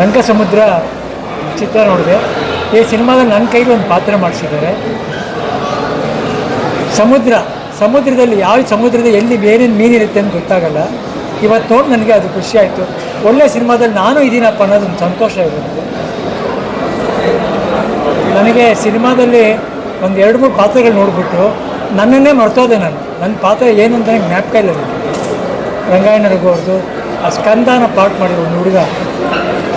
ರಂಗಸಮುದ್ರ ಚಿತ್ರ ನೋಡಿದೆ. ಈ ಸಿನಿಮಾದಲ್ಲಿ ನನ್ನ ಕೈಲಿ ಒಂದು ಪಾತ್ರ ಮಾಡಿಸಿದ್ದಾರೆ. ಸಮುದ್ರದಲ್ಲಿ ಯಾವ ಸಮುದ್ರದ ಎಲ್ಲಿ ಬೇರೇನು ಮೀನಿರುತ್ತೆ ಅಂತ ಗೊತ್ತಾಗಲ್ಲ. ಇವತ್ತು ನೋಡಿ ನನಗೆ ಅದು ಖುಷಿ ಆಯಿತು. ಒಳ್ಳೆಯ ಸಿನಿಮಾದಲ್ಲಿ ನಾನು ಇದ್ದೀನಪ್ಪ ಅನ್ನೋದೊಂದು ಸಂತೋಷ ಇದೆ ನನಗೆ. ಸಿನಿಮಾದಲ್ಲಿ ಒಂದು 2-3 ಪಾತ್ರಗಳು ನೋಡಿಬಿಟ್ಟು ನನ್ನನ್ನೇ ಮರ್ತೋದೆ ನನ್ನ ಪಾತ್ರ ಏನು ಅಂತ ನನಗೆ ಜ್ಞಾಪಕ ಇಲ್ಲ. ರಂಗಾಯಣ ರಘು ಅವ್ರದ್ದು ಆ ಸ್ಕಂದನ ಪಾರ್ಟ್ ಮಾಡಿದ್ರು, ಒಂದು ಹುಡುಗ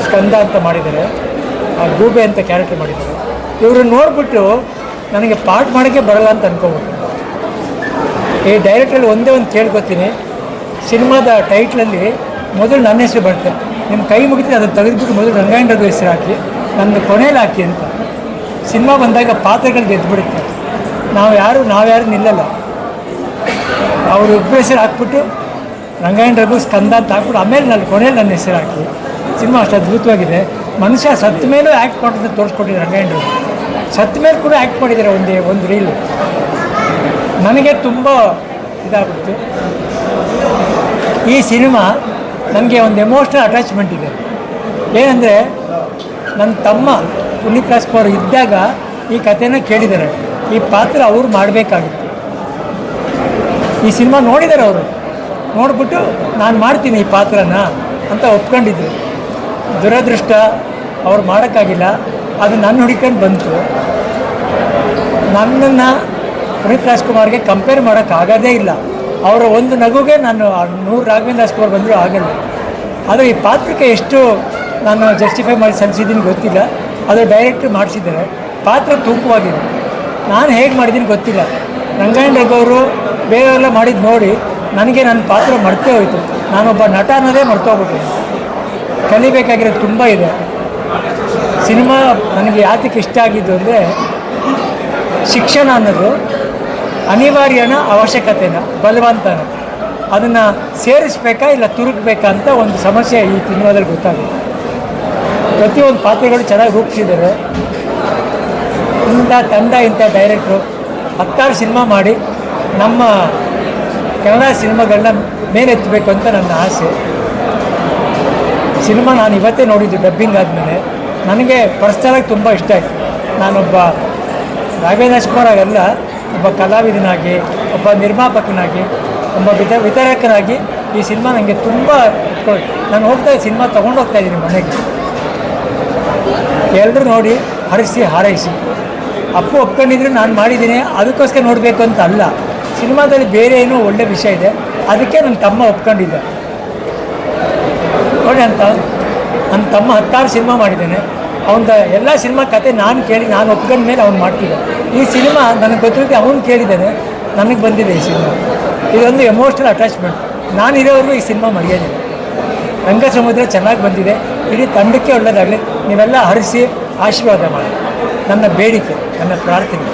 ಸ್ಕಂದ ಅಂತ ಮಾಡಿದ್ದಾರೆ, ಆ ಗೂಬೆ ಅಂತ ಕ್ಯಾರೆಕ್ಟರ್ ಮಾಡಿದ್ದಾರೆ. ಇವರು ನೋಡಿಬಿಟ್ಟು ನನಗೆ ಪಾರ್ಟ್ ಮಾಡೋಕ್ಕೆ ಬರಲ್ಲ ಅಂತ ಅನ್ಕೋಬಿಟ್ಟು ಈ ಡೈರೆಕ್ಟ್ರಲ್ಲಿ ಒಂದೇ ಒಂದು ಕೇಳ್ಕೊತೀನಿ, ಸಿನಿಮಾದ ಟೈಟ್ಲಲ್ಲಿ ಮೊದಲು ನನ್ನ ಹೆಸರು ಬರುತ್ತೆ, ನಿಮ್ಮ ಕೈ ಮುಗಿತೀನಿ ಅದನ್ನು ತೆಗೆದುಬಿಟ್ಟು ಮೊದಲು ರಂಗಾಯಣ ರಘು ಹೆಸರು ಹಾಕಿ ನನ್ನ ಕೊನೆಯಲ್ಲಿ ಹಾಕಿ ಅಂತ. ಸಿನಿಮಾ ಬಂದಾಗ ಪಾತ್ರಗಳು ಗೆದ್ದುಬಿಡುತ್ತೆ. ನಾವ್ಯಾರು ನಿಲ್ಲಲ್ಲ. ಅವರು ಒಬ್ಬರ ಹೆಸರು ಹಾಕ್ಬಿಟ್ಟು ರಂಗಾಯಣ ರಘು ಸ್ಕಂದ ಅಂತ ಹಾಕ್ಬಿಟ್ಟು ಆಮೇಲೆ ನನ್ನ ಕೊನೆಯಲ್ಲಿ ನನ್ನ ಹೆಸರು ಹಾಕಿ. ಸಿನಿಮಾ ಅಷ್ಟು ಅದ್ಭುತವಾಗಿದೆ. ಮನುಷ್ಯ ಸತ್ತ ಮೇಲೂ ಆ್ಯಕ್ಟ್ ಮಾಡೋದನ್ನು ತೋರಿಸ್ಕೊಟ್ಟಿದ್ದಾರೆ ರಂಗಾಯಣ ರಘು. ಸತ್ತ ಮೇಲೆ ಕೂಡ ಆ್ಯಕ್ಟ್ ಮಾಡಿದ್ದಾರೆ ಒಂದು ರೀಲು. ನನಗೆ ತುಂಬ ಇದಾಗ್ಬಿಡ್ತು. ಈ ಸಿನಿಮಾ ನನಗೆ ಒಂದು ಎಮೋಷ್ನಲ್ ಅಟ್ಯಾಚ್ಮೆಂಟ್ ಇದೆ. ಏನಂದರೆ ನನ್ನ ತಮ್ಮ ಪುನೀತ್ ರಾಜ್ಕುಮಾರ್ ಇದ್ದಾಗ ಈ ಕಥೆನ ಕೇಳಿದ್ದಾರೆ. ಈ ಪಾತ್ರ ಅವ್ರು ಮಾಡಬೇಕಾಗಿತ್ತು. ಈ ಸಿನಿಮಾ ನೋಡಿದ್ದಾರೆ ಅವರು. ನೋಡಿಬಿಟ್ಟು ನಾನು ಮಾಡ್ತೀನಿ ಈ ಪಾತ್ರನ ಅಂತ ಒಪ್ಕೊಂಡಿದ್ರು. ದುರದೃಷ್ಟ ಅವ್ರು ಮಾಡೋಕ್ಕಾಗಿಲ್ಲ. ಅದು ನನ್ನ ಹುಡುಕೊಂಡು ಬಂತು. ನನ್ನನ್ನು ಪುನೀತ್ ರಾಜ್ಕುಮಾರ್ಗೆ ಕಂಪೇರ್ ಮಾಡೋಕ್ಕಾಗೋದೇ ಇಲ್ಲ. ಅವರ ಒಂದು ನಗುಗೆ ನಾನು 100 ರಾಘವೇಂದ್ರ ರಾಜ್ಕುಮಾರ್ ಬಂದರೂ ಆಗಲ್ಲ. ಆದರೆ ಈ ಪಾತ್ರಕ್ಕೆ ಎಷ್ಟು ನಾನು ಜಸ್ಟಿಫೈ ಮಾಡಿ ಸಲ್ಲಿಸಿದ್ದೀನಿ ಗೊತ್ತಿಲ್ಲ. ಅದು ಡೈರೆಕ್ಟ್ ಮಾಡಿಸಿದ್ದಾರೆ. ಪಾತ್ರ ತೂಕವಾಗಿದೆ. ನಾನು ಹೇಗೆ ಮಾಡಿದ್ದೀನಿ ಗೊತ್ತಿಲ್ಲ. ರಂಗಾಯಣ ರಘು ಅವರು ಬೇರೆಲ್ಲ ಮಾಡಿದ್ದು ನೋಡಿ ನನಗೆ ನನ್ನ ಪಾತ್ರ ಮರ್ತೇ ಹೋಯಿತು. ನಾನೊಬ್ಬ ನಟ ಅನ್ನೋದೇ ಮರ್ತೋಗ್ಬಿಟ್ಟೆ. ಕಲಿಬೇಕಾಗಿರೋದು ತುಂಬ ಇದೆ. ಸಿನಿಮಾ ನನಗೆ ಯಾತಕ್ಕೆ ಇಷ್ಟ ಆಗಿದ್ದು ಅಂದರೆ, ಶಿಕ್ಷಣ ಅನ್ನೋದು ಅನಿವಾರ್ಯನ ಅವಶ್ಯಕತೆನ ಬಲವಂತನ ಅದನ್ನು ಸೇರಿಸ್ಬೇಕಾ ಇಲ್ಲ ತುರುಕಬೇಕಾ ಅಂತ ಒಂದು ಸಮಸ್ಯೆ ಈ ಸಿನಿಮಾದಲ್ಲಿ ಗೊತ್ತಾಗುತ್ತೆ. ಪ್ರತಿಯೊಂದು ಪಾತ್ರಗಳು ಚೆನ್ನಾಗಿ ರೂಪಿಸಿದ್ದಾರೆ. ಇಂಥ ಡೈರೆಕ್ಟ್ರು 16 ಸಿನಿಮಾ ಮಾಡಿ ನಮ್ಮ ಕನ್ನಡ ಸಿನಿಮಾಗಳನ್ನ ಮೇಲೆತ್ತಬೇಕು ಅಂತ ನನ್ನ ಆಸೆ. ಸಿನಿಮಾ ನಾನು ಇವತ್ತೇ ನೋಡಿದ್ದು ಡಬ್ಬಿಂಗ್ ಆದಮೇಲೆ. ನನಗೆ ಪರ್ಸ್ನಲಾಗಿ ತುಂಬ ಇಷ್ಟ ಆಯಿತು. ನಾನೊಬ್ಬ ರಾಘವೇಂದ್ರ ರಾಜ್ಕುಮಾರ್ ಆಗಲ್ಲ, ಒಬ್ಬ ಕಲಾವಿದನಾಗಿ, ಒಬ್ಬ ನಿರ್ಮಾಪಕನಾಗಿ, ಒಬ್ಬ ವಿತರಕನಾಗಿ ಈ ಸಿನಿಮಾ ನನಗೆ ತುಂಬ ನಾನು ಸಿನಿಮಾ ತೊಗೊಂಡು ಹೋಗ್ತಾಯಿದ್ದೀನಿ ಮನೆಗೆ. ಎಲ್ಲರೂ ನೋಡಿ ಹಾರೈಸಿ. ಅಪ್ಪು ಒಪ್ಕೊಂಡಿದ್ರು ನಾನು ಮಾಡಿದ್ದೀನಿ ಅದಕ್ಕೋಸ್ಕರ ನೋಡಬೇಕು ಅಂತ ಅಲ್ಲ. ಸಿನಿಮಾದಲ್ಲಿ ಬೇರೆ ಏನೋ ಒಳ್ಳೆ ವಿಷಯ ಇದೆ, ಅದಕ್ಕೆ ನನ್ನ ತಮ್ಮ ಒಪ್ಕೊಂಡಿದ್ದೆ ನೋಡಿ ಅಂತ. ನನ್ನ ತಮ್ಮ 16 ಸಿನಿಮಾ ಮಾಡಿದ್ದೇನೆ. ಅವನ ಎಲ್ಲ ಸಿನಿಮಾ ಕತೆ ನಾನು ಕೇಳಿ ನಾನು ಒಪ್ಕೊಂಡ ಮೇಲೆ ಅವ್ನು ಮಾಡ್ತಿದ್ದೆ. ಈ ಸಿನಿಮಾ ನನಗೆ ಗೊತ್ತಿರುತ್ತೆ, ಅವನು ಕೇಳಿದ್ದಾನೆ, ನನಗೆ ಬಂದಿದೆ ಈ ಸಿನಿಮಾ. ಇದೊಂದು ಎಮೋಷ್ನಲ್ ಅಟ್ಯಾಚ್ಮೆಂಟ್. ನಾನಿರೋವರೆಗೂ ಈ ಸಿನಿಮಾ ಮರೆಯೋದಿಲ್ಲ. ರಂಗಸಮುದ್ರ ಚೆನ್ನಾಗಿ ಬಂದಿದೆ. ಇಡೀ ತಂಡಕ್ಕೆ ಒಳ್ಳೆಯದಾಗಲಿ. ನೀವೆಲ್ಲ ಹರಿಸಿ ಆಶೀರ್ವಾದ ಮಾಡಿ. ನನ್ನ ಬೇಡಿಕೆ, ನನ್ನ ಪ್ರಾರ್ಥನೆ.